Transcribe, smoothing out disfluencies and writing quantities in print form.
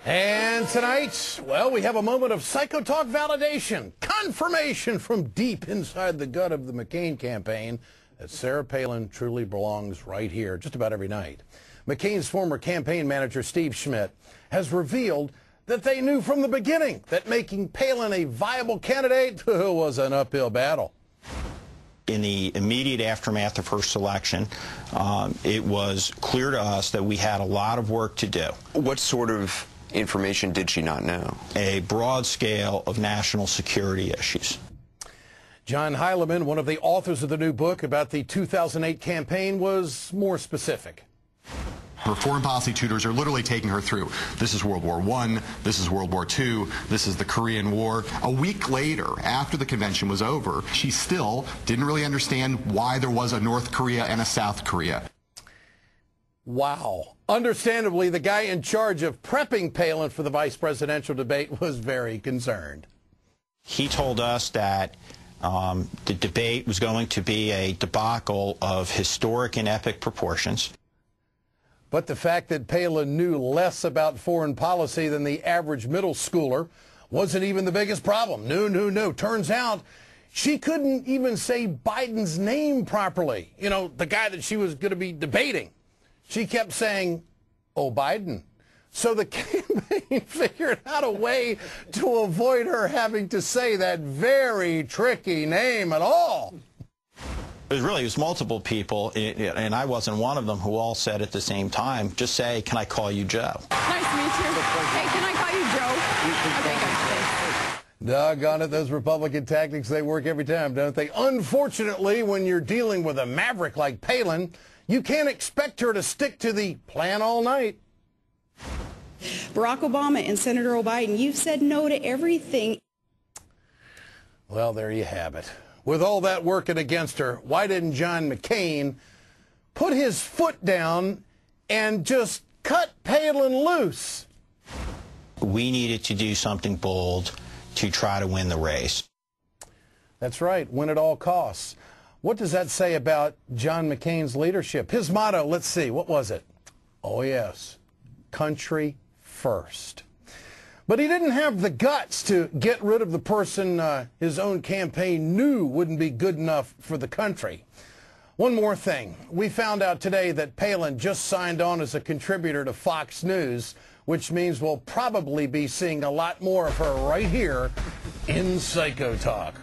And tonight, well, we have a moment of Psycho Talk validation, confirmation from deep inside the gut of the McCain campaign that Sarah Palin truly belongs right here, just about every night. McCain's former campaign manager, Steve Schmidt, has revealed that they knew from the beginning that making Palin a viable candidate was an uphill battle. In the immediate aftermath of her selection, it was clear to us that we had a lot of work to do. What sort of information did she not know? A broad scale of national security issues. John Heilemann, one of the authors of the new book about the 2008 campaign, was more specific. Her foreign policy tutors are literally taking her through. This is World War I, this is World War II, this is the Korean War. A week later, after the convention was over, she still didn't really understand why there was a North Korea and a South Korea. Wow. Understandably, the guy in charge of prepping Palin for the vice presidential debate was very concerned. He told us that the debate was going to be a debacle of historic and epic proportions. But the fact that Palin knew less about foreign policy than the average middle schooler wasn't even the biggest problem. No. Turns out she couldn't even say Biden's name properly. You know, the guy that she was going to be debating. She kept saying, "Oh, Biden." So the campaign figured out a way to avoid her having to say that very tricky name at all. It was multiple people, and I wasn't one of them, who all said at the same time, just say, "Can I call you Joe?" Nice to meet you. Hey, can I call you Joe? Okay, good. Doggone it, those Republican tactics, they work every time, don't they? Unfortunately, when you're dealing with a maverick like Palin, you can't expect her to stick to the plan all night. Barack Obama and Senator Biden, you've said no to everything. Well, there you have it. With all that working against her, why didn't John McCain put his foot down and just cut Palin loose? We needed to do something bold to try to win the race. That's right, win at all costs. What does that say about John McCain's leadership? His motto, let's see, what was it? Oh, yes, country first. But he didn't have the guts to get rid of the person his own campaign knew wouldn't be good enough for the country. One more thing. We found out today that Palin just signed on as a contributor to Fox News, which means we'll probably be seeing a lot more of her right here in Psycho Talk.